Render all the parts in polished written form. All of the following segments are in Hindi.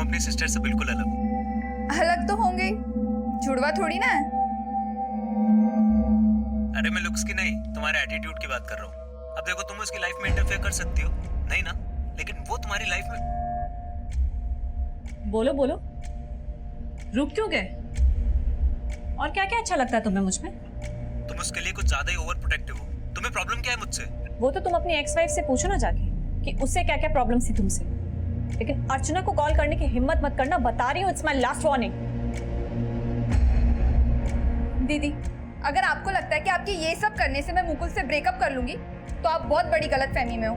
अपनी सिस्टर से बिल्कुल अलग हूँ। अलग तो होंगे ही, जुड़वा थोड़ी ना है। अरे मैं लुक्स की नहीं, तुम्हारे एटीट्यूड की बात कर रहा हूँ। अब देखो, तुम उसकी लाइफ में इंटरफेयर कर सकती हो नहीं ना, लेकिन वो तुम्हारी लाइफ में। बोलो बोलो, रुक क्यों गए? और क्या क्या अच्छा लगता है तुम्हें मुझ में? तुम उसके लिए कुछ ज्यादा ही ओवर प्रोटेक्टिव हो। तुम्हें प्रॉब्लम क्या है मुझसे? वो तो तुम अपनी एक्स वाइफ से पूछो ना जाके कि उससे क्या क्या प्रॉब्लम थी तुमसे। लेकिन अर्चना को कॉल करने की हिम्मत मत करना, बता रही हूँ, इट्स माय लास्ट वार्निंग। दीदी, अगर आपको लगता है कि आपके ये सब करने से मैं मुकुल से ब्रेकअप कर लूंगी तो आप बहुत बड़ी गलतफहमी में हो।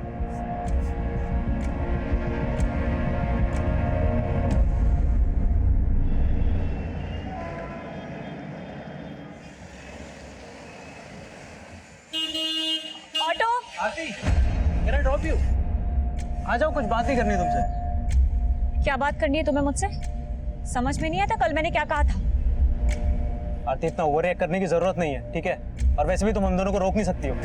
Auto, Aarti, can I drop you? आ जाओ, कुछ बात ही करनी है तुमसे। क्या बात करनी है तुम्हें मुझसे? समझ में नहीं आता कल मैंने क्या कहा था? आरती, इतना ओवर रिएक्ट करने की जरूरत नहीं है, ठीक है? और वैसे भी तुम हम दोनों को रोक नहीं सकती हो।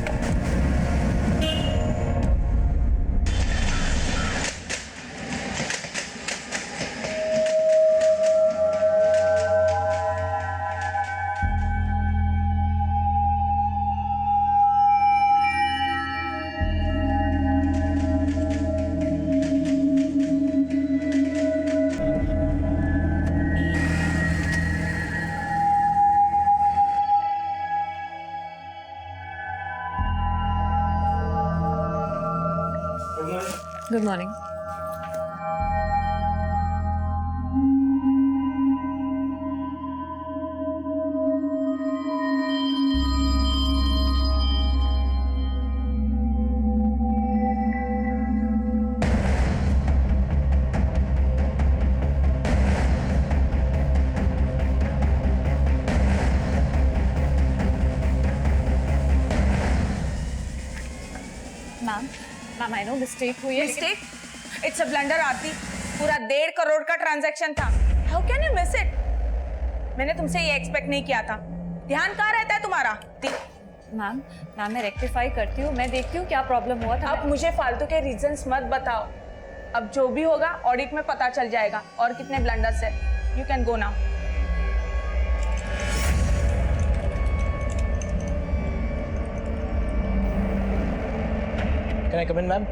Good morning. Ma'am I know mistake हुई है। मिस्टेक? इट्स अ ब्लंडर आरती। पूरा 1.5 करोड़ का ट्रांजैक्शन था। How can you miss it? मैंने तुमसे ये एक्सपेक्ट नहीं किया था। ध्यान कहाँ रहता है तुम्हारा? मैम मैं रेक्टिफाई करती हूँ, मैं देखती हूँ क्या प्रॉब्लम हुआ था। अब मुझे फालतू के रीजंस मत बताओ। अब जो भी होगा ऑडिट में पता चल जाएगा और कितने ब्लंडर्स है। You can go now. Can I come in, ma'am?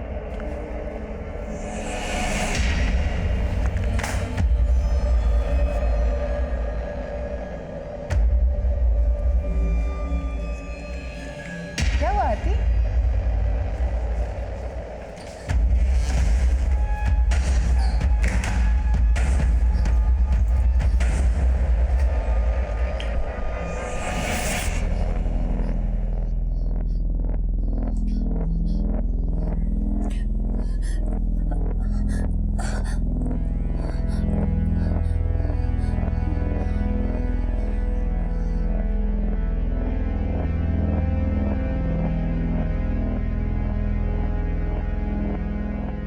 क्या हुआ आरती?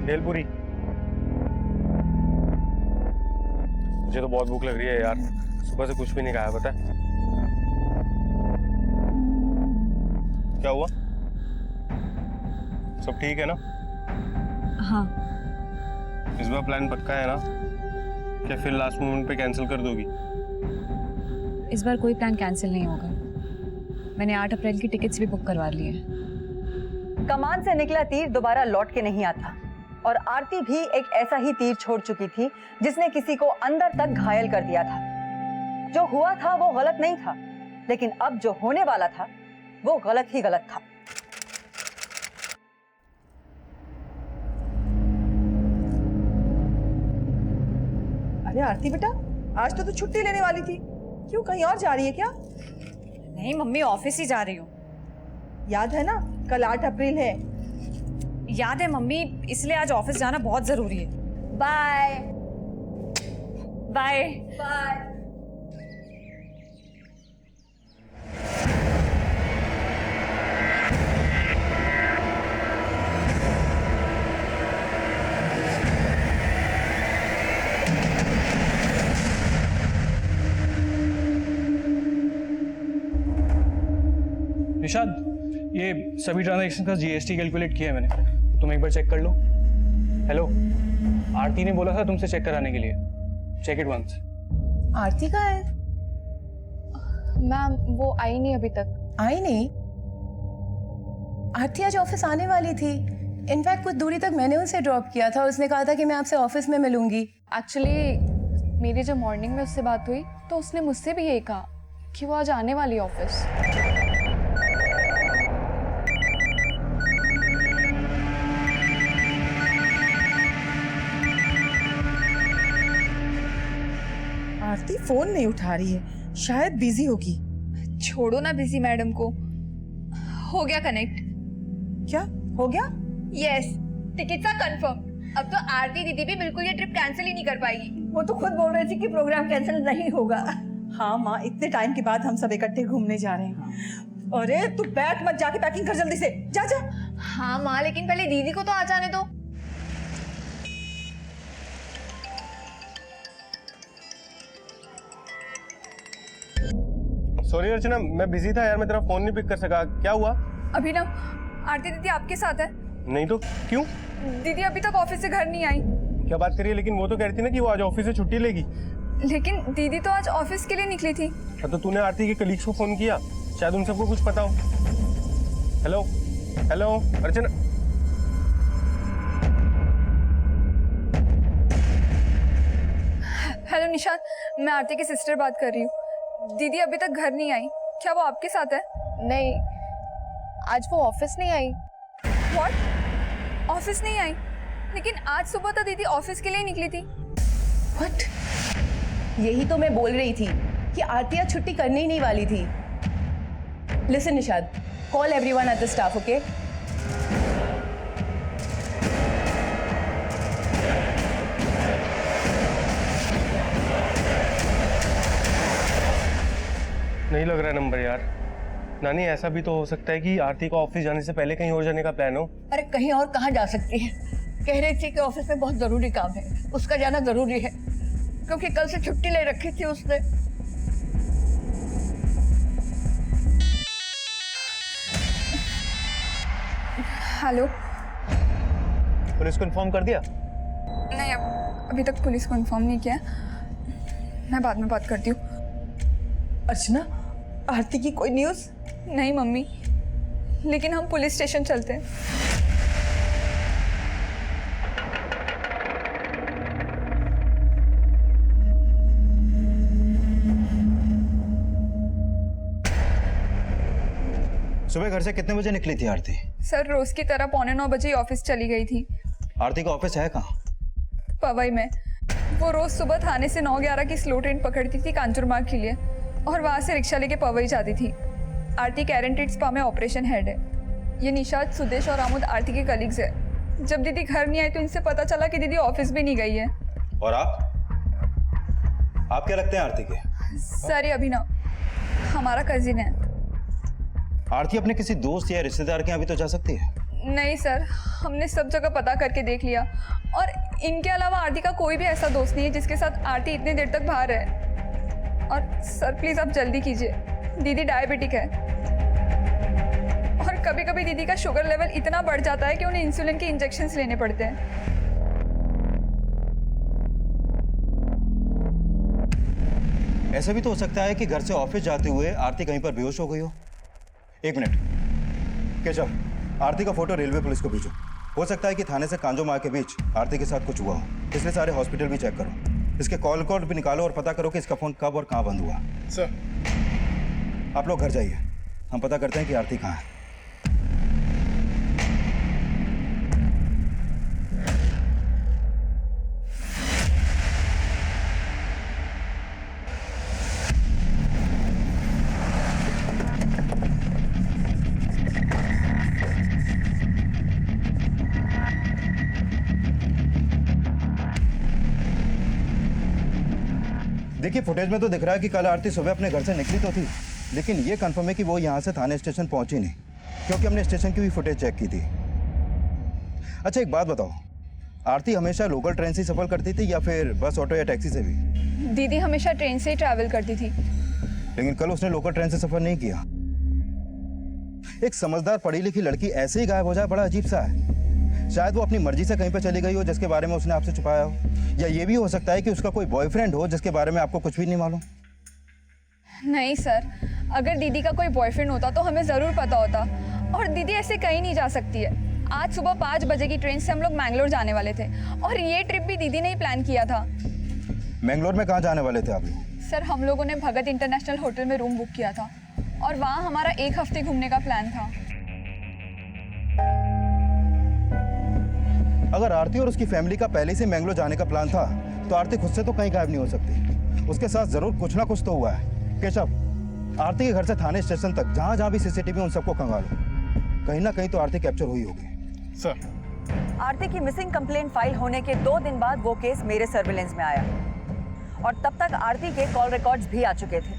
भेलपुरी। मुझे तो बहुत भूख लग रही है यार, सुबह से कुछ भी नहीं खाया, पता है? क्या हुआ? सब ठीक है ना? हाँ। इस बार प्लान पक्का है ना? क्या फिर लास्ट मोमेंट पे कैंसिल कर दोगी? इस बार कोई प्लान कैंसिल नहीं होगा। मैंने 8 अप्रैल की टिकट्स भी बुक करवा ली है। कमान से निकला तीर दोबारा लौट के नहीं आता, और आरती भी एक ऐसा ही तीर छोड़ चुकी थी जिसने किसी को अंदर तक घायल कर दिया था। जो हुआ था वो गलत नहीं था, लेकिन अब जो होने वाला था वो गलत ही गलत था। अरे आरती बेटा, आज तो तू छुट्टी लेने वाली थी, क्यों कहीं और जा रही है क्या? नहीं मम्मी, ऑफिस ही जा रही हूँ। याद है ना, कल 8 अप्रैल है। याद है मम्मी, इसलिए आज ऑफिस जाना बहुत जरूरी है। Bye bye bye. निशाद, ये सभी ट्रांजैक्शन का जीएसटी कैलकुलेट किया है मैंने, तुम एक बार चेक कर लो। हेलो, आरती ने बोला था तुमसे चेक कराने के लिए। Check it once. आरती कहाँ है? मैम वो आई नहीं अभी तक। आई नहीं? आरती आज ऑफिस आने वाली थी। इनफैक्ट कुछ दूरी तक मैंने उसे ड्रॉप किया था। उसने कहा था कि मैं आपसे ऑफिस में मिलूंगी। एक्चुअली मेरी जब मॉर्निंग में उससे बात हुई तो उसने मुझसे भी यही कहा कि वो आज आने वाली है ऑफिस। आरती फोन नहीं उठा रही है, शायद बिजी होगी। छोड़ो ना बिजी मैडम को। हो गया कनेक्ट। क्या हो गया? Yes, tickets are confirm. अब तो आरती दीदी भी बिल्कुल ये ट्रिप कैंसिल ही नहीं कर पाएगी। वो तो खुद बोल रही थी कि प्रोग्राम कैंसिल नहीं होगा। हाँ माँ, इतने टाइम के बाद हम सब इकट्ठे घूमने जा रहे हैं। अरे तू बैठ मत, जाके पैकिंग कर जल्दी से। जा जा। हाँ माँ, लेकिन पहले दीदी को तो आ जाने दो। सॉरी अर्चना, मैं बिजी था यार, मैं तेरा फोन नहीं पिक कर सका। क्या हुआ? अभिनव, आरती दीदी आपके साथ है। नहीं तो क्यों? दीदी अभी तक ऑफिस से घर नहीं आई। क्या बात करिए, लेकिन वो तो कह रही थी ना कि वो आज ऑफिस से छुट्टी लेगी। लेकिन दीदी तो आज ऑफिस के लिए निकली थी। तो तूने आरती के कलीग्स को फोन किया? शायद उन सबको कुछ पता हो। हेलो हेलो अर्चना। हेलो निशांत, मैं आरती की सिस्टर बात कर रही हूँ। दीदी अभी तक घर नहीं आई। क्या वो आपके साथ है? नहीं, आज वो ऑफिस नहीं आई। व्हाट? ऑफिस नहीं आई? लेकिन आज सुबह तो दीदी ऑफिस के लिए निकली थी। व्हाट? यही तो मैं बोल रही थी कि आरती आज छुट्टी करने ही नहीं वाली थी। Listen Nishad, call everyone at the staff, okay? नहीं लग रहा नंबर यार। नानी, ऐसा भी तो हो सकता है कि आरती को ऑफिस जाने से पहले कहीं और जाने का प्लान हो। अरे कहीं और कहाँ जा सकती है? कह रही थी कि ऑफिस में बहुत जरूरी काम है, उसका जाना जरूरी है, क्योंकि कल से छुट्टी ले रखी थी उसने। हेलो। पुलिस को इन्फॉर्म कर दिया? नहीं, अभी तक पुलिस को इन्फॉर्म नहीं किया। मैं बाद में बात करती हूँ। अर्चना, आरती की कोई न्यूज़? नहीं मम्मी, लेकिन हम पुलिस स्टेशन चलते हैं। सुबह घर से कितने बजे निकली थी आरती? सर, रोज की तरह 8:45 बजे ऑफिस चली गई थी। आरती का ऑफिस है कहाँ? पवई में। वो रोज सुबह थाने से 9:11 की स्लो ट्रेन पकड़ती थी कांचुरमार्ग के लिए और वहाँ से रिक्शा लेके पवई जाती थी। आरती कैरेंटेड स्पा में ऑपरेशन हेड है। ये निशाद, सुदेश और आमुद आरती के कलीग्स है। जब दीदी घर नहीं आई तो इनसे पता चला कि दीदी ऑफिस भी नहीं गई है। और आप क्या लगते हैं आरती के? सर, ये अभिनव हमारा कजिन है। आरती अपने किसी दोस्त या रिश्तेदार के यहाँ भी तो जा सकती है। नहीं सर, हमने सब जगह पता करके देख लिया और इनके अलावा आरती का कोई भी ऐसा दोस्त नहीं है जिसके साथ आरती इतनी देर तक बाहर है। और सर प्लीज आप जल्दी कीजिए, दीदी डायबिटिक है और कभी कभी दीदी का शुगर लेवल इतना बढ़ जाता है कि उन्हें इंसुलिन के इंजेक्शंस लेने पड़ते हैं। ऐसा भी तो हो सकता है कि घर से ऑफिस जाते हुए आरती कहीं पर बेहोश हो गई हो। एक मिनट केशव, आरती का फोटो रेलवे पुलिस को भेजो। हो सकता है कि थाने से कांजो के बीच आरती के साथ कुछ हुआ हो, इसलिए सारे हॉस्पिटल भी चेक करो। इसके कॉल कोड भी निकालो और पता करो कि इसका फोन कब और कहाँ बंद हुआ। सर, आप लोग घर जाइए, हम पता करते हैं कि आरती कहाँ है। देखिए, फुटेज में तो दिख रहा है कि कल आरती सुबह अपने घर से निकली तो थी, लेकिन ये कंफर्म है कि वो यहाँ से थाने स्टेशन पहुंची नहीं, क्योंकि हमने स्टेशन की भी फुटेज चेक की थी। अच्छा एक बात बताओ, आरती हमेशा लोकल ट्रेन से सफर करती थी या फिर बस, ऑटो या टैक्सी से भी? दीदी हमेशा ट्रेन से ही ट्रैवल करती थी। लेकिन कल उसने लोकल ट्रेन से सफर नहीं किया। एक समझदार पढ़ी लिखी लड़की ऐसे ही गायब हो जाए, बड़ा अजीब सा है। शायद वो अपनी मर्जी से कहीं पे चली गई हो जिसके बारे में उसने आपसे छुपाया हो, या ये भी हो सकता है कि उसका कोई बॉयफ्रेंड हो जिसके बारे में आपको कुछ भी नहीं मालूम। नहीं सर, अगर दीदी का कोई बॉयफ्रेंड होता तो हमें ज़रूर पता होता, और दीदी ऐसे कहीं नहीं जा सकती है। आज सुबह 5 बजे की ट्रेन से हम लोग मैंगलोर जाने वाले थे, और ये ट्रिप भी दीदी ने ही प्लान किया था। मैंगलोर में कहाँ जाने वाले थे आप लोग? सर, हम लोगों ने भगत इंटरनेशनल होटल में रूम बुक किया था, और वहाँ हमारा 1 हफ्ते घूमने का प्लान था। अगर आरती और उसकी फैमिली का पहले से मैंगलोर जाने का प्लान था तो आरती खुद से तो कहीं गायब नहीं हो सकती। उसके साथ जरूर कुछ ना कुछ तो हुआ है। केशव, आरती के घर से थाने स्टेशन तक जहाँ भी सीसीटीवी उन सबको खंगालो, कहीं ना कहीं तो आरती कैप्चर हुई होगी। सर, आरती की मिसिंग कंप्लेंट फाइल होने के 2 दिन बाद वो केस मेरे सर्विलेंस में आया, और तब तक आरती के कॉल रिकॉर्ड्स भी आ चुके थे।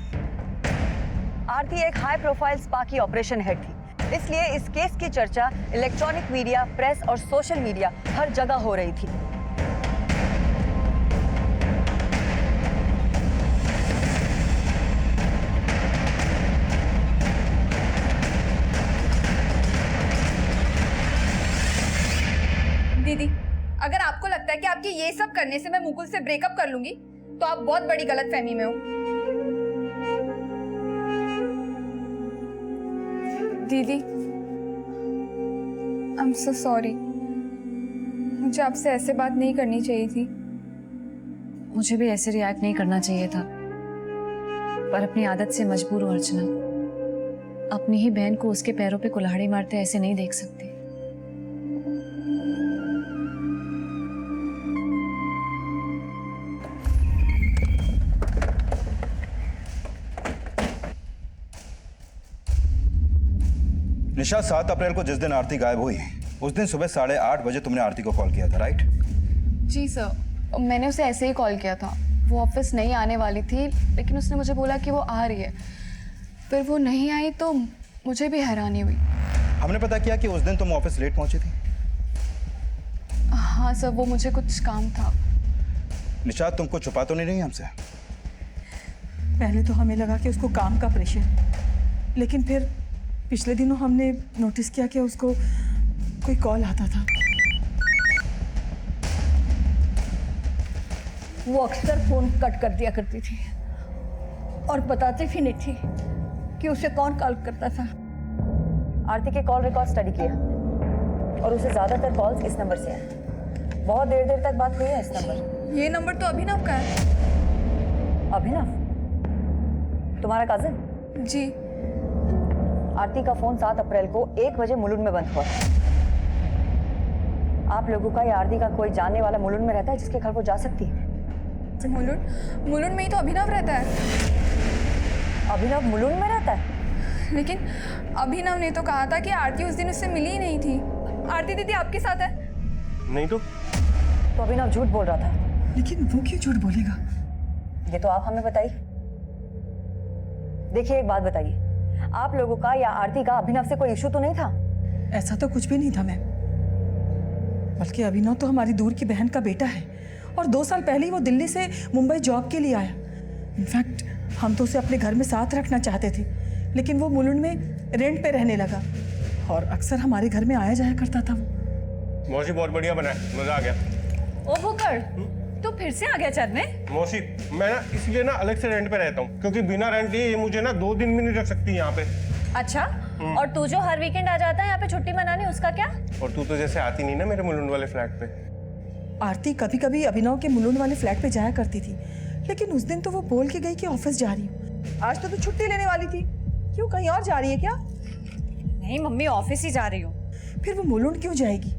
आरती एक हाई प्रोफाइल स्पा की ऑपरेशन हेड थी, इसलिए इस केस की चर्चा इलेक्ट्रॉनिक मीडिया, प्रेस और सोशल मीडिया हर जगह हो रही थी। दीदी, अगर आपको लगता है कि आपके ये सब करने से मैं मुकुल से ब्रेकअप कर लूंगी तो आप बहुत बड़ी गलतफहमी में हो। दीदी, आई एम सो सॉरी, मुझे आपसे ऐसे बात नहीं करनी चाहिए थी। मुझे भी ऐसे रिएक्ट नहीं करना चाहिए था, पर अपनी आदत से मजबूर हूँ अर्चना। अपनी ही बहन को उसके पैरों पे कुल्हाड़ी मारते ऐसे नहीं देख सकती। निशा, 7 अप्रैल को जिस दिन आरती गायब हुई उस दिन सुबह 8:30 बजे तुमने आरती को कॉल किया था, राइट? जी सर, मैंने उसे ऐसे ही कॉल किया था। वो ऑफिस नहीं आने वाली थी, लेकिन उसने मुझे बोला कि वो आ रही है। फिर वो नहीं आई तो मुझे भी हैरानी हुई। हमने पता किया कि उस दिन तुम ऑफिस लेट पहुंची थी। हाँ सर, वो मुझे कुछ काम था। निशा, तुमको छुपा तो नहीं रही हमसे? पहले तो हमें लगा कि उसको काम का प्रेशर, लेकिन फिर पिछले दिनों हमने नोटिस किया कि उसको कोई कॉल आता था। वो अक्सर फोन कट कर दिया करती थी और बताती भी नहीं थी कि उसे कौन कॉल करता था। आरती के कॉल रिकॉर्ड स्टडी किया, और उसे ज्यादातर कॉल्स इस नंबर से हैं। बहुत देर तक बात हुई है इस नंबर। ये नंबर तो अभिनव का है। अभिनव? तुम्हारा कजिन? जी। आरती का फोन 7 अप्रैल को 1 बजे मुलुंड में बंद हुआ। आप लोगों का या आरती का कोई जानने वाला मुलुंड में रहता है जिसके घर वो जा सकती है? मुलुंड में ही तो अभिनव रहता है। अभिनव मुलुंड में रहता है? लेकिन अभिनव ने तो कहा था कि आरती उस दिन उससे मिली ही नहीं थी। आरती दीदी आपके साथ है? नहीं तो अभिनव झूठ बोल रहा था। लेकिन वो क्यों झूठ बोलेगा? ये तो आप हमें बताइए। देखिए, एक बात बताइए, आप लोगों का या आरती का अभिनव से कोई इशू तो नहीं था? ऐसा तो कुछ भी नहीं था मैम, बल्कि अभिनव तो हमारी दूर की बहन का बेटा है, और 2 साल पहले ही वो दिल्ली से मुंबई जॉब के लिए आया। इनफैक्ट हम तो उसे अपने घर में साथ रखना चाहते थे, लेकिन वो मुलुंड में रेंट पे रहने लगा, और अक्सर हमारे घर में आया जाया करता था वो। मौसी बहुत बढ़िया बना है, मजा आ गया। ओ बुकर, तो फिर से आ गया चढ़ने? मौसी, मैं ना इसलिए ना अलग से रेंट पे रहता हूँ, क्योंकि बिना रेंट लिए ये मुझे ना 2 दिन भी नहीं रख सकती यहाँ पे। अच्छा, और तू जो हर वीकेंड आ जाता है यहाँ पे छुट्टी मनाने, उसका क्या? और तू तो जैसे आती नहीं ना मेरे मुलुंड वाले फ्लैट पे। आरती कभी कभी अभिनव के मुलुंड वाले फ्लैट पे जाया करती थी, लेकिन उस दिन तो वो बोल के गई कि ऑफिस जा रही हूँ। आज तो तू छुट्टी लेने वाली थी, क्यों कहीं और जा रही है क्या? नहीं मम्मी, ऑफिस ही जा रही हूँ। फिर वो मुलुंड क्यों जाएगी?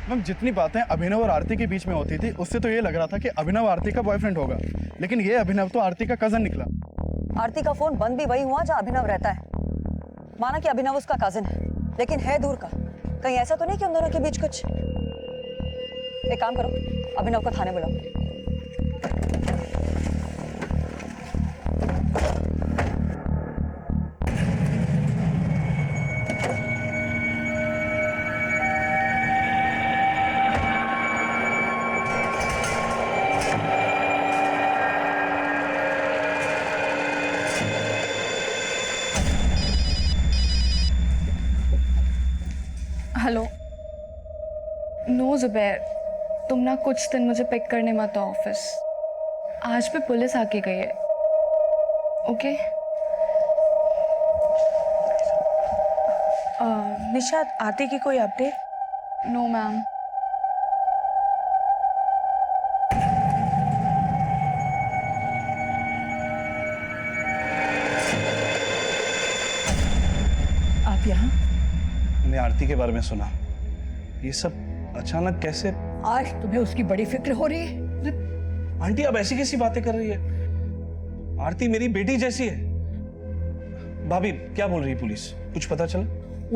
मैम, जितनी बातें अभिनव और आरती के बीच में होती थी उससे तो ये लग रहा था कि अभिनव आरती का बॉयफ्रेंड होगा, लेकिन ये अभिनव तो आरती का कजन निकला। आरती का फोन बंद भी वही हुआ जहाँ अभिनव रहता है। माना कि अभिनव उसका कजिन है, लेकिन है दूर का। कहीं ऐसा तो नहीं कि उन दोनों के बीच कुछ? एक काम करो, अभिनव को थाने बुलाओ। नो जुबैर, तुम ना कुछ दिन मुझे पिक करने मत आओ ऑफिस। आज भी पुलिस आके गई है। ओके? निशात, आरती की कोई अपडेट? No ma'am. आप यहाँ? मैंने आरती के बारे में सुना। ये सब अचानक कैसे? आज तुम्हें उसकी बड़ी फिक्र हो रही है? आंटी अब ऐसी कैसी बातें कर रही है? आरती मेरी बेटी जैसी है। भाभी क्या बोल रही है पुलिस? कुछ पता चला?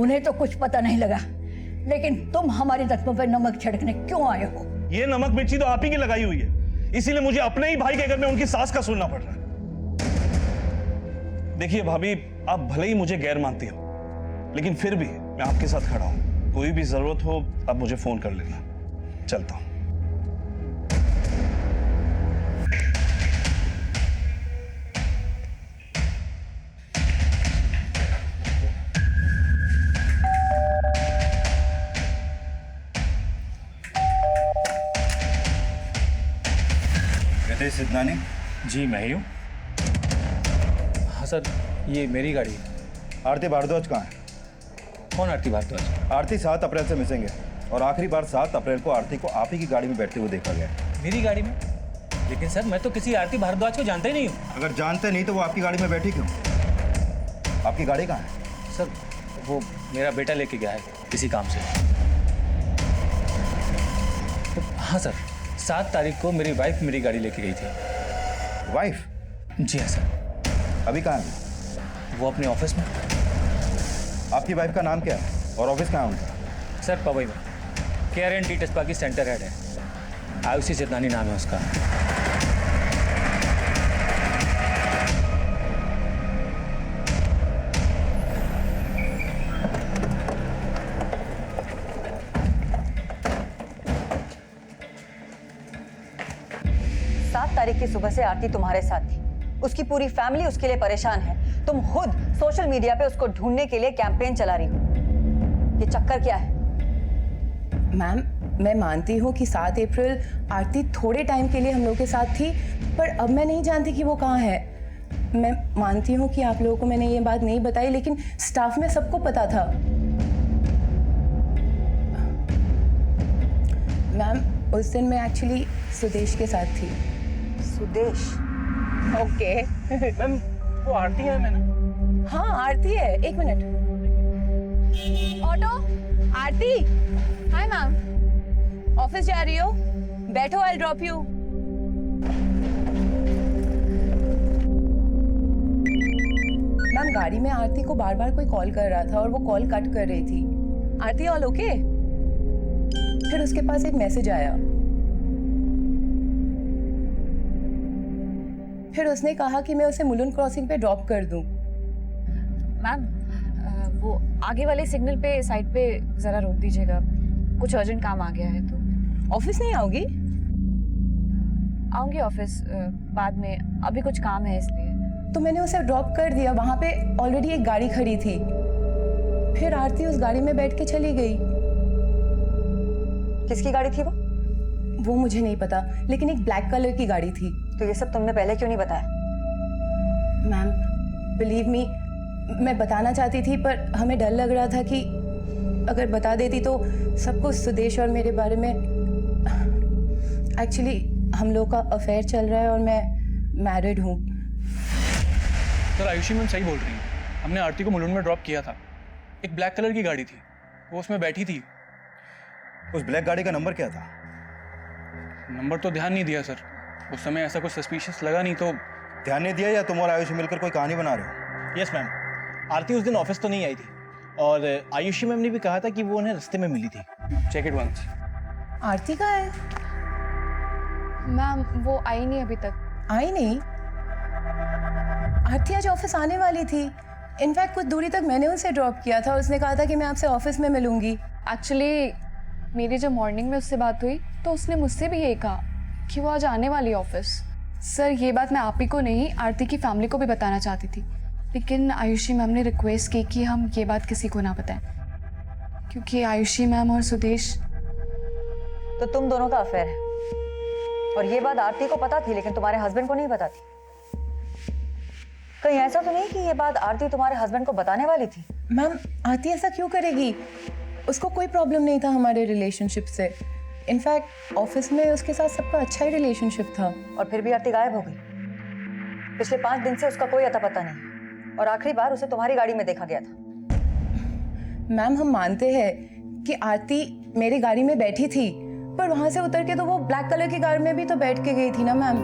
उन्हें तो कुछ पता नहीं लगा, लेकिन तुम हमारे जख्मों पर नमक छिड़कने क्यों आए हो? ये नमक मिर्ची तो आप ही की लगाई हुई है, इसीलिए मुझे अपने ही भाई के घर में उनकी सास का सुनना पड़ रहा है। देखिए भाभी, आप भले ही मुझे गैर मानती हो, लेकिन फिर भी मैं आपके साथ खड़ा हूं। कोई भी जरूरत हो आप मुझे फोन कर लेना। चलता हूं। रितेश सिद्धनानी? जी मैं ही हूँ। हाँ सर, ये मेरी गाड़ी है। आरती भारद्वाज कहाँ है? कौन आरती भारद्वाज? आरती 7 अप्रैल से मिसिंग है और आखिरी बार 7 अप्रैल को आरती को आप ही की गाड़ी में बैठते हुए देखा गया। मेरी गाड़ी में? लेकिन सर मैं तो किसी आरती भारद्वाज को जानता ही नहीं हूँ। अगर जानते नहीं तो वो आपकी गाड़ी में बैठी क्यों? आपकी गाड़ी कहाँ है? सर वो मेरा बेटा लेके गया है किसी काम से। तो हाँ सर, 7 तारीख को मेरी वाइफ मेरी गाड़ी लेके गई थी। वाइफ? जी हाँ सर। अभी कहाँ है? वो अपने ऑफिस में। आपकी वाइफ का नाम क्या है और ऑफिस कहाँ है उनका? सर पवई में KRNT टेस्पा की सेंटर हेड है। आयुषी सिद्धनानी नाम है उसका। तारीख की सुबह से आरती तुम्हारे साथ थी। उसकी पूरी फैमिली उसके लिए परेशान है। तुम खुद सोशल मीडिया पे उसको ढूंढने के लिए कैंपेन चला रही हो। ये चक्कर क्या है? मैम, मैं मानती हूँ कि 7 अप्रैल आरती थोड़े टाइम के लिए हम लोग के साथ थी, पर अब मैं नहीं जानती कि वो कहाँ है। मैं मानती हूँ कि आप लोगों को मैंने ये बात नहीं बताई, लेकिन स्टाफ में सबको पता था। मैम, उस दिन मैं एक्चुअली सुदेश के साथ थी। सुदेश? ओके। मैम वो आरती है। मैंने हाँ आरती है। 1 मिनट। ऑटो? आरती, हाय मैम। ऑफिस जा रही हो? बैठो, आई ड्रॉप यू। मैम, गाड़ी में आरती को बार बार कोई कॉल कर रहा था और वो कॉल कट कर रही थी। आरती ऑल ओके? फिर उसके पास एक मैसेज आया। फिर उसने कहा कि मैं उसे मुलुंड क्रॉसिंग पे ड्रॉप कर दूं। मैम वो आगे वाले सिग्नल पे साइड पे जरा रोक दीजिएगा, कुछ अर्जेंट काम आ गया है। तो ऑफिस नहीं आओगी? आऊंगी ऑफिस बाद में, अभी कुछ काम है इसलिए। तो मैंने उसे ड्रॉप कर दिया। वहां पे ऑलरेडी एक गाड़ी खड़ी थी। फिर आरती उस गाड़ी में बैठ के चली गई। किसकी गाड़ी थी वो? वो मुझे नहीं पता, लेकिन एक ब्लैक कलर की गाड़ी थी। तो ये सब तुमने पहले क्यों नहीं बताया? मैम, बिलीव मी, मैं बताना चाहती थी, पर हमें डर लग रहा था कि अगर बता देती तो सबको सुदेश और मेरे बारे में। एक्चुअली हम लोग का अफेयर चल रहा है और मैं मैरिड हूँ। सर आयुषी मैम सही बोल रही है। हमने आरती को मुलुंड में ड्रॉप किया था। एक ब्लैक कलर की गाड़ी थी, वो उसमें बैठी थी। उस ब्लैक गाड़ी का नंबर क्या था? नंबर तो ध्यान नहीं दिया सर, उस समय ऐसा कुछ सस्पिशियस लगा नहीं तो। ध्यान नहीं दिया या तुम और आयुषी मिलकर कोई कहानी बना रहे हो? यस मैम, आरती उस दिन ऑफिस तो नहीं आई थी और आयुषी मैम ने भी कहा था कि वो उन्हें रास्ते में मिली थी। Check it once. आरती कहाँ है? मैम वो आई नहीं अभी तक। आई नहीं? आरती आज ऑफिस आने वाली थी। इनफैक्ट कुछ दूरी तक मैंने उसे ड्रॉप किया था। उसने कहा था कि मैं आपसे ऑफिस में मिलूंगी। एक्चुअली मेरी जब मॉर्निंग में उससे बात हुई तो उसने मुझसे भी यही कहा कि वो आज आने वाली ऑफिस। सर ये बात मैं आप ही को नहीं, आरती की फैमिली को भी बताना चाहती थी, लेकिन आयुषी मैम ने रिक्वेस्ट की कि हम ये बात किसी को ना बताएं, क्योंकि आयुषी मैम और सुदेश तो तुम दोनों का अफेयर है, और ये बात आरती को पता थी लेकिन तुम्हारे हस्बैंड को नहीं पता थी। कहीं ऐसा तो नहीं कि ये बात आरती तुम्हारे हस्बैंड को बताने वाली थी? मैम आरती ऐसा क्यों करेगी? उसको कोई प्रॉब्लम नहीं था हमारे रिलेशनशिप से। इनफैक्ट ऑफिस में उसके साथ सबका अच्छा ही रिलेशनशिप था। और फिर भी आरती गायब हो गई। पिछले 5 दिन से उसका कोई अता पता नहीं, और आखिरी बार उसे तुम्हारी गाड़ी में देखा गया था। मैम हम मानते हैं कि आरती मेरी गाड़ी में बैठी थी, पर वहां से उतर के तो वो ब्लैक कलर की कार में भी तो बैठ के गई थी ना मैम।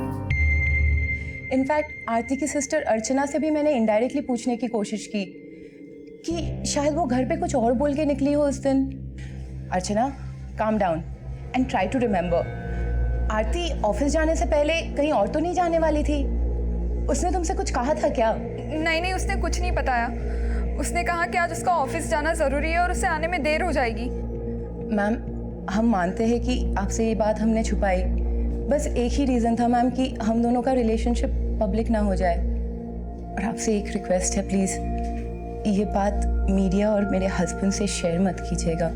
इनफैक्ट आरती की सिस्टर अर्चना से भी मैंने इनडायरेक्टली पूछने की कोशिश की कि शायद वो घर पे कुछ और बोल के निकली हो उस दिन। Archana, calm down and try to remember. Aarti office जाने से पहले कहीं और तो नहीं जाने वाली थी? उसने तुमसे कुछ कहा था क्या? नहीं, उसने कुछ नहीं बताया। उसने कहा कि आज उसका ऑफिस जाना ज़रूरी है और उसे आने में देर हो जाएगी। मैम हम मानते हैं कि आपसे ये बात हमने छुपाई, बस एक ही रीज़न था मैम कि हम दोनों का रिलेशनशिप पब्लिक ना हो जाए। और आपसे एक रिक्वेस्ट है, प्लीज़ ये बात मीडिया और मेरे हस्बैंड से शेयर मत कीजिएगा।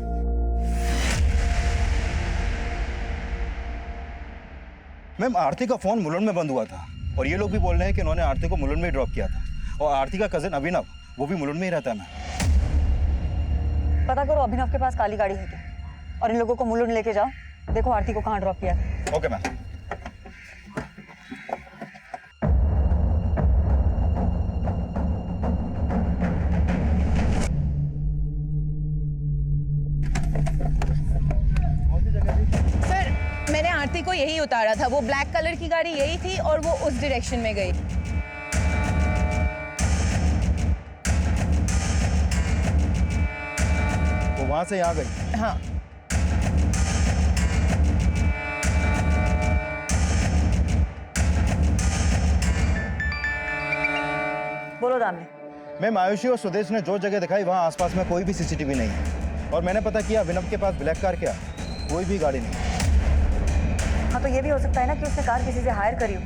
मैम आरती का फोन मुलुंड में बंद हुआ था, और ये लोग भी बोल रहे हैं कि उन्होंने आरती को मुलुंड में ड्रॉप किया था। और आरती का कजिन अभिनव, वो भी मुलुंड में ही रहता है। मैम पता करो अभिनव के पास काली गाड़ी है क्या, और इन लोगों को मुलुंड लेके जाओ, देखो आरती को कहाँ ड्रॉप किया था। Okay ma'am. सर मैंने आरती को यही उतारा था, वो ब्लैक कलर की गाड़ी यही थी और वो उस डायरेक्शन में गई। वो वहां से यहाँ गई? हाँ। बोलो दामले। मैम आयुषी और सुदेश ने जो जगह दिखाई वहाँ आसपास में कोई भी सीसीटीवी नहीं है, और मैंने पता किया अभिनव के पास ब्लैक कार क्या कोई भी गाड़ी नहीं। हाँ तो ये भी हो सकता है ना कि उसने कार किसी से हायर करी हो।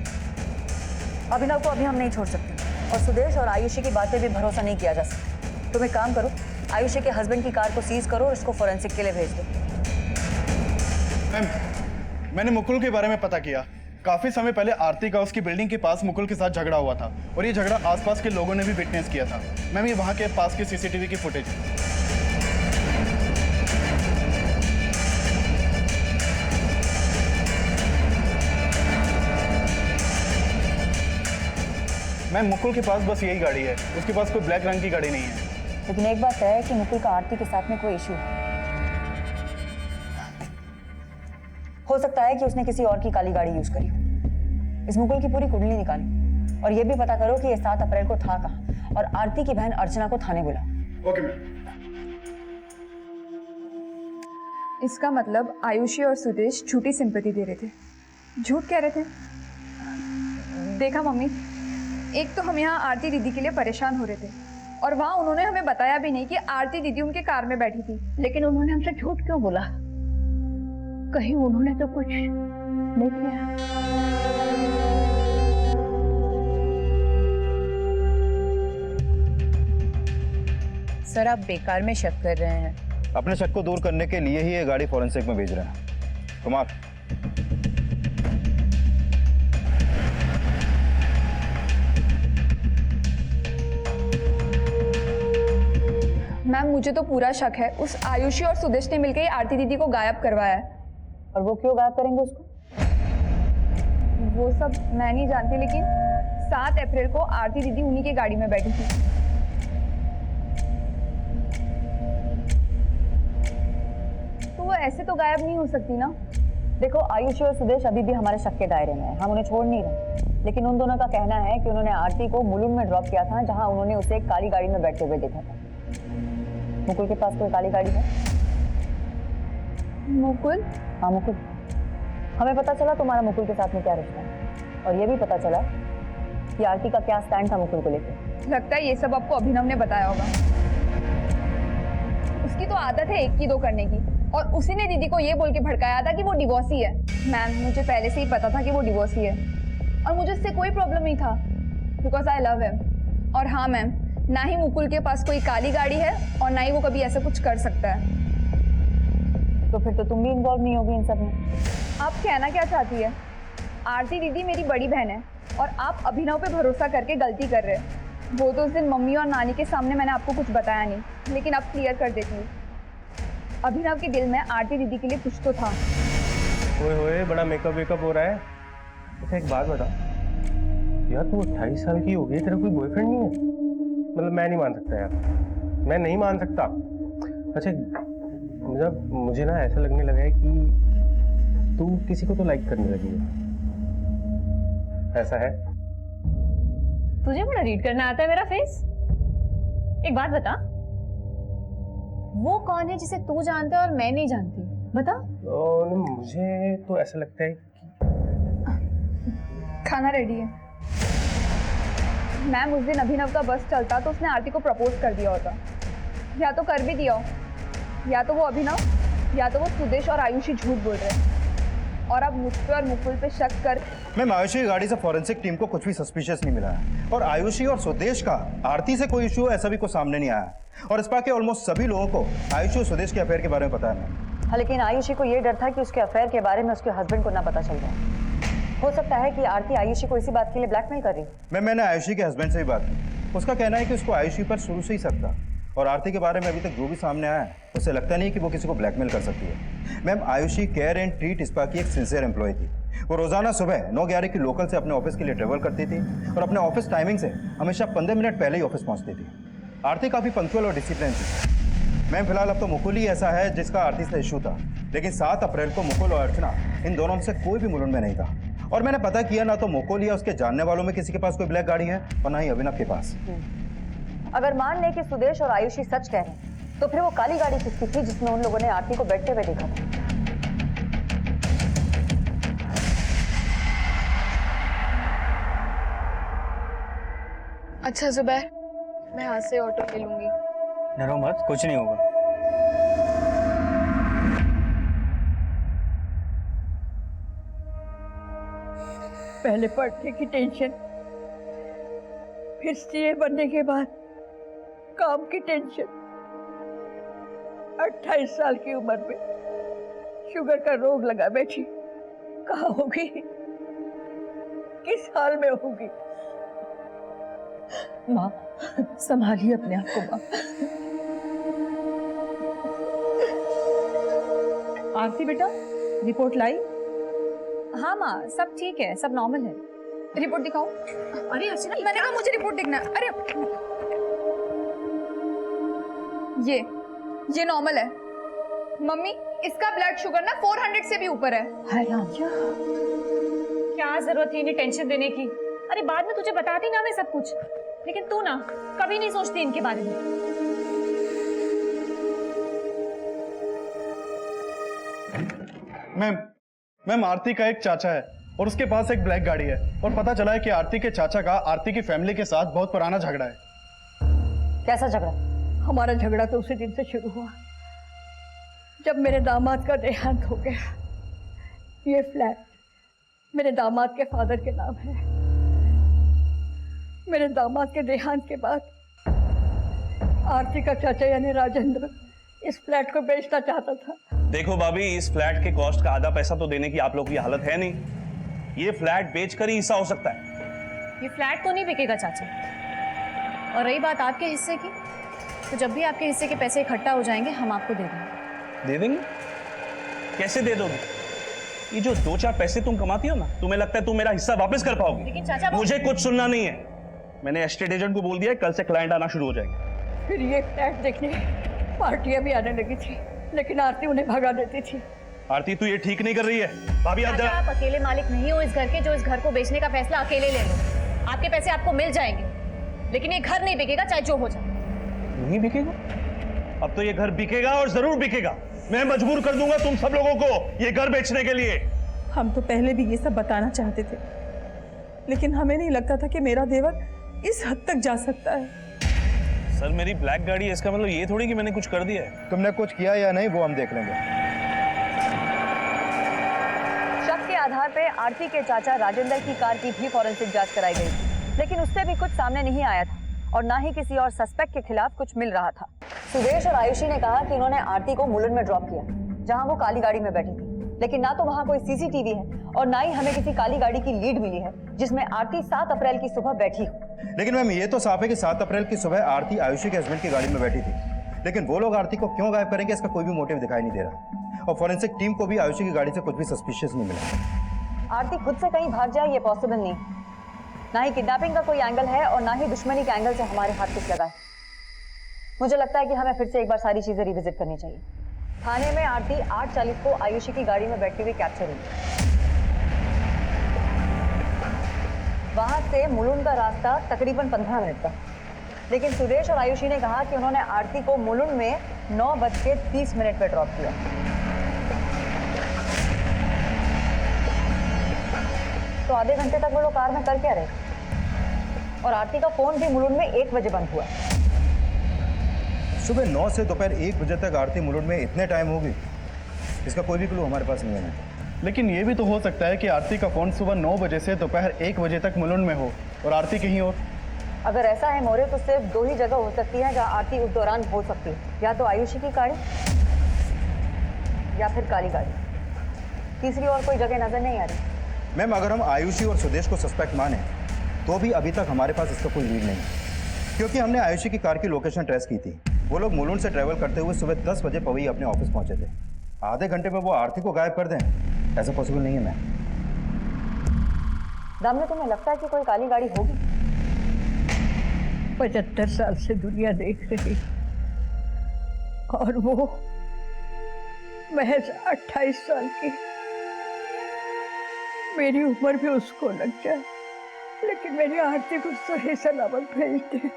अभिनव को अभी हम नहीं छोड़ सकते, और सुदेश और आयुषी की बातें भी भरोसा नहीं किया जा सकता। तुम एक काम करो, आयुषी के हस्बैंड की कार को सीज करो और उसको फोरेंसिक के लिए भेज दो। मैम मैंने मुकुल के बारे में पता किया। काफी समय पहले आरती का उसकी बिल्डिंग के पास मुकुल के साथ झगड़ा हुआ था, और ये झगड़ा आसपास के लोगों ने भी विटनेस किया था। मैम ये वहाँ के पास की सीसीटीवी की फुटेज है। मैम मुकुल के पास बस यही गाड़ी है, उसके पास कोई ब्लैक रंग की गाड़ी नहीं है। लेकिन एक बात तय है कि मुकुल का आरती के साथ में कोई इशू है। हो सकता है कि उसने किसी और की काली गाड़ी यूज करी हो। इस मुकुल की पूरी कुंडली निकाली, और ये भी पता करो कि ये 7 अप्रैल को था कहाँ, और आरती की बहन अर्चना को थाने बुलाओ। Okay ma'am. इसका मतलब आयुषी और सुदेश झूठी सिंपैथी दे रहे थे, झूठ कह रहे थे। देखा मम्मी, एक तो हम यहाँ आरती दीदी के लिए परेशान हो रहे थे, और वहाँ उन्होंने हमें बताया भी नहीं कि आरती दीदी उनके कार में बैठी थी। लेकिन उन्होंने हमसे झूठ क्यों बोला? कहीं उन्होंने तो कुछ नहीं किया? सर आप बेकार में शक कर रहे हैं। अपने शक को दूर करने के लिए ही ये गाड़ी फॉरेंसिक में भेज रहे हैं। कुमार मैम मुझे तो पूरा शक है उस आयुषी और सुदेश ने मिलकर आरती दीदी को गायब करवाया है। और वो क्यों गायब करेंगे उसको? वो सब मैं नहीं जानती, लेकिन 7 अप्रैल को आरती दीदी उन्हीं की गाड़ी में बैठी थी। तो वो ऐसे तो गायब नहीं हो सकती ना। देखो आयुषी और सुदेश अभी भी हमारे शक के दायरे में है, हम उन्हें छोड़ नहीं रहे, लेकिन उन दोनों का कहना है कि उन्होंने आरती को मुलुंड में ड्रॉप किया था, जहां उन्होंने उसे एक काली गाड़ी में बैठते हुए देखा था। मुकुल के पास कोई काली गाड़ी है? मुकुल? हाँ मुकुल। हमें पता चला तुम्हारा मुकुल के साथ में क्या रिश्ता है, और ये भी पता चला कि आरती का क्या स्टैंड था मुकुल को लेकर। लगता है ये सब आपको अभिनव ने बताया होगा। उसकी तो आदत है 1 की 2 करने की, और उसी ने दीदी को ये बोल के भड़काया था कि वो डिवोर्सी है। मैम मुझे पहले से ही पता था कि वो डिवोर्सी है, और मुझे इससे कोई प्रॉब्लम नहीं था, बिकॉज आई लव हिम। और हाँ मैम, ना ही मुकुल के पास कोई काली गाड़ी है, और ना ही वो कभी ऐसा कुछ कर सकता है। तो फिर तो तुम भी इन्वॉल्व नहीं होगी इन सब में। आप कहना क्या चाहती है? आरती दीदी मेरी बड़ी बहन है और आप अभिनव पे भरोसा करके गलती कर रहे हैं। वो तो उस दिन मम्मी और नानी के सामने मैंने आपको कुछ बताया नहीं, लेकिन अब क्लियर कर देती हूँ। अभिनव के दिल में आरती दीदी के लिए कुछ तो था। ओए होए, बड़ा मेकअप वेकअप हो रहा है। अच्छा एक बात बता यार, तू 28 साल की हो गई, तेरा कोई बॉयफ्रेंड नहीं है? मतलब मैं नहीं मान सकता यार, मैं नहीं मान सकता। अच्छा मतलब मुझे ना ऐसा लगने लगा है कि तू किसी को तो लाइक करने लगी है, ऐसा है? तुझे बड़ा रीड करना आता है मेरा फेस। एक बात बता, वो कौन है जिसे तू जानता है और मैं नहीं जानती? बता। मुझे तो ऐसा लगता है खाना रेडी है। मैम उस दिन अभिनव का बस चलता तो उसने आरती को प्रपोज कर दिया होता, या तो कर भी दिया हो, या तो वो अभिनव या तो वो सुदेश और आयुषी झूठ बोल रहे हैं। और अब मुझ पे और मुकुल पे शक कर। मैम आयुषी की गाड़ी से फॉरेंसिक टीम को कुछ भी सस्पिशियस नहीं मिला है और आयुषी और सुदेश का आरती से कोई इश्यू ऐसा भी कुछ सामने नहीं आया और इस बात के ऑलमोस्ट सभी लोगों को आयुषी और सुदेश के अफेयर के बारे में पता है। हाँ, लेकिन आयुषी को ये डर था कि उसके अफेयर के बारे में उसके हस्बैंड को ना पता चल जाए। हो सकता है कि आरती आयुषी को इसी बात के लिए ब्लैकमेल कर रही। मैंने आयुषी के हस्बैंड से भी बात की, उसका कहना है कि उसको आयुषी पर शुरू से ही शक था और आरती के बारे में अभी तक जो भी सामने आया है उसे लगता नहीं कि वो किसी को ब्लैकमेल कर सकती है। Ma'am Ayushi care and treat spa की एक सिंसियर एम्प्लॉय थी। वो रोजाना सुबह 9:11 की लोकल से अपने ऑफिस के लिए ट्रेवल करती थी और अपने ऑफिस टाइमिंग से हमेशा 15 मिनट पहले ही ऑफिस पहुंचती थी। आरती काफी पंक्चुअल और डिसिप्लिन थी। मैम फिलहाल अब तो मुकुल ही ऐसा है जिसका आरती से इशू था, लेकिन 7 अप्रैल को मुकुल और अर्चना इन दोनों में से कोई भी मुलुंड में नहीं था और मैंने पता किया ना तो मुकुल या उसके जानने वालों में किसी के पास कोई ब्लैक गाड़ी है और ना ही अभिनव के पास। अगर मान ले कि सुदेश और आयुषी सच कह रहे हैं तो फिर वो काली गाड़ी किसकी थी जिसमें उन लोगों ने आरती को बैठते हुए देखा था? अच्छा जुबैर, मैं यहाँ से ऑटो ले लूंगी। डरो मत, कुछ नहीं होगा। पहले पढ़ने की टेंशन, फिर सीए बनने के बाद काम की टेंशन। 28 साल की उम्र में शुगर का रोग लगा बैठी। कहाँ होगी, किस हाल में होगी? माँ संभालिए अपने आप को। माँ आरती बेटा, रिपोर्ट लाई? हाँ माँ, सब ठीक है, सब नॉर्मल है। रिपोर्ट दिखाओ। अरे अर्चना, मैंने कहा मुझे रिपोर्ट देखना है। अरे ये नॉर्मल है मम्मी। इसका ब्लड शुगर ना 400 से भी ऊपर है। हाय राम, क्या जरूरत थी इन्हें टेंशन देने की? अरे बाद में तुझे बताती ना मैं सब कुछ, लेकिन तू ना कभी नहीं सोचती इनके बारे में। मैम आरती का एक चाचा है और उसके पास एक ब्लैक गाड़ी है और पता चला है कि आरती के चाचा का आरती की फैमिली के साथ बहुत पुराना झगड़ा है। कैसा झगड़ा? हमारा झगड़ा तो उसी दिन से शुरू हुआ जब मेरे दामाद का देहांत हो गया। ये फ्लैट मेरे दामाद के फादर के नाम है। मेरे दामाद के देहांत के बाद आरती का चाचा यानी राजेंद्र इस फ्लैट को बेचना चाहता था। देखो भाभी, इस फ्लैट के कॉस्ट का आधा पैसा तो देने की आप लोगों की हालत है नहीं। ये फ्लैट बेचकर ही हिस्सा हो सकता है। ये फ्लैट तो नहीं बिकेगा चाचा। और रही बात आपके हिस्से की, तो जब भी आपके हिस्से के पैसे इकट्ठा हो जाएंगे हम आपको दे देंगे। दे देंगे? कैसे दे दोगे? ये जो 2-4 पैसे तुम कमाती हो ना, तुम्हें लगता है तुम मेरा हिस्सा वापस कर पाओगे? लेकिन चाचा मुझे कुछ सुनना नहीं है। मैंने एस्टेट एजेंट को बोल दिया है, कल से क्लाइंट आना शुरू हो जाएंगे। फिर ये फ्लैट देखने पार्टियां भी आने लगी थी, लेकिन आरती उन्हें भगा देती थी। आरती तू ये ठीक नहीं कर रही है। भाभी आप चाचा, आप अकेले मालिक नहीं हो इस घर के जो इस घर को बेचने का फैसला अकेले ले लो। आपके पैसे आपको मिल जाएंगे, लेकिन ये घर नहीं बिकेगा चाहे जो हो जाए। नहीं बिकेगा? अब तो ये घर बिकेगा और जरूर बिकेगा। मैं मजबूर कर दूंगा तुम सब लोगों को ये घर बेचने के लिए। हम तो पहले भी ये सब बताना चाहते थे, लेकिन हमें नहीं लगता था कि मेरा देवर इस हद तक जा सकता है। सर मेरी ब्लैक गाड़ी है, इसका मतलब ये थोड़ी कि मैंने कुछ कर दिया है। तुमने कुछ किया या नहीं वो हम देख लेंगे। शक के आधार पे आरती के चाचा राजेंद्र की कार की भी फॉरेंसिक जांच कराई गई थी, लेकिन उससे भी कुछ सामने नहीं आया था और ना ही किसी और सस्पेक्ट के खिलाफ कुछ मिल रहा था। सुदेश और आयुषी ने कहा कि इन्होंने आरती को मुलुंड में ड्रॉप किया, जहां वो काली गाड़ी में बैठी थी, लेकिन ना तो वहां कोई सीसीटीवी है और ना ही हमें किसी काली गाड़ी की लीड मिली है जिसमें आरती 7 अप्रैल की सुबह बैठी हो। लेकिन मैम ये तो साफ है कि 7 अप्रैल की सुबह आरती आयुषी के हस्बैंड की गाड़ी में बैठी थी, लेकिन वो लोग आरती को क्यों गायब करेंगे इसका कोई भी मोटिव दिखाई नहीं दे रहा। और फॉरेंसिक टीम को भी आयुषी की गाड़ी से कुछ भी सस्पिशियस नहीं मिला। आरती खुद से कहीं भाग जाए ये पॉसिबल नहीं, ना ही किडनैपिंग का कोई एंगल है और ना ही दुश्मनी के एंगल से हमारे हाथ कुछ लगा है। मुझे लगता है कि हमें फिर से एक बार सारी चीजें रिविजिट करनी चाहिए। थाने में आरती 8:40 को आयुषी की गाड़ी में बैठी हुई कैप्चर हुई। वहां से मुलुंड का रास्ता तकरीबन 15 मिनट का, लेकिन सुदेश और आयुषी ने कहा कि उन्होंने आरती को मुलुंड में 9:30 पे ड्रॉप किया। तो आधे घंटे तक वो लोग कार में कर क्या रहे? और आरती का फोन भी मुलुंड में 1 बजे बंद हुआ। सुबह 9 से दोपहर 1 बजे तक आरती मुलुंड में इतने टाइम होगी, इसका कोई भी क्लू हमारे पास नहीं है। लेकिन ये भी तो हो सकता है कि आरती का फोन सुबह 9 बजे से दोपहर 1 बजे तक मुलुंड में हो और आरती कहीं और। अगर ऐसा है मोरे, तो सिर्फ 2 ही जगह हो सकती है जहां आरती उस दौरान हो सकती है, या तो आयुषी की गाड़ी या फिर काली गाड़ी। तीसरी और कोई जगह नजर नहीं आ रही। मैम अगर हम आयुषी और सुदेश को सस्पेक्ट माने तो भी अभी तक हमारे पास इसका कोई लीड नहीं है, क्योंकि हमने आयुषी की कार की लोकेशन ट्रेस की थी। वो लोग मुलुंड से ट्रैवल करते हुए सुबह 10 बजे पवई अपने ऑफिस पहुंचे थे। आधे घंटे में वो आरती को गायब कर दें, ऐसा पॉसिबल नहीं है मैम। दामने, तुम्हें लगता है कि कोई काली गाड़ी होगी? 75 साल से दुनिया देख रही और वो महज 28 साल की। मेरी उम्र भी उसको लग जाए, लेकिन मेरी आरती को सही सलामत भेज दे।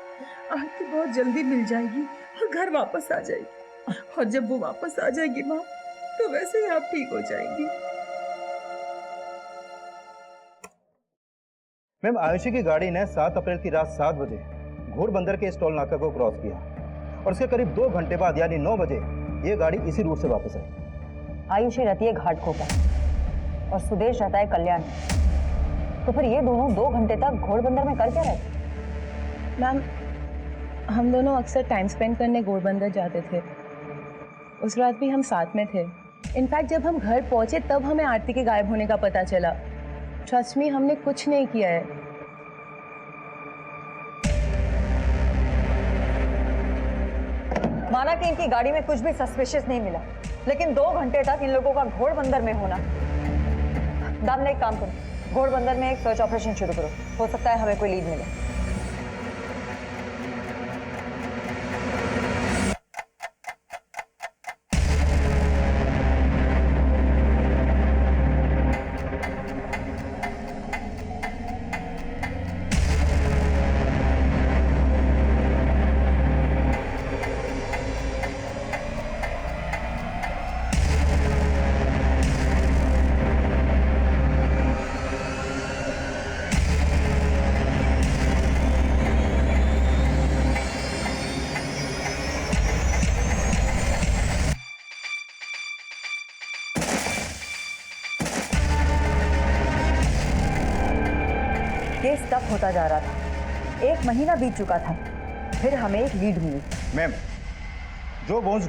आरती बहुत जल्दी मिल जाएगी और घर वापस आ जाएगी, और जब वो वापस आ जाएगी माँ, तो वैसे ही आप ठीक हो जाएंगी। मैम आयुषी की गाड़ी ने 7 अप्रैल की रात 7 बजे घोड़बंदर के स्टॉल नाका को क्रॉस किया और उसके करीब 2 घंटे बाद यानी 9 बजे ये गाड़ी इसी रूट से वापस आई। आयुषी रहती है घाटकोपर और सुदेश रहता है कल्याण। तो फिर ये दोनों 2 घंटे तक घोड़बंदर में कर क्या रहे? मैम हम दोनों अक्सर टाइम स्पेंड करने घोड़बंदर जाते थे। उस रात भी हम साथ में थे। इनफैक्ट जब हम घर पहुंचे तब हमें आरती के गायब होने का पता चला। ट्रस्ट मी, हमने कुछ नहीं किया है। माना कि इनकी गाड़ी में कुछ भी सस्पिशियस नहीं मिला, लेकिन 2 घंटे तक इन लोगों का घोड़बंदर में होना। दामने एक काम करो, घोड़बंदर में एक सर्च ऑपरेशन शुरू करो, हो सकता है हमें कोई लीड मिले। केस टफ होता जा रहा था। 1 महीना बीत चुका था, फिर हमें एक लीड मिली। मैम जो बोन्स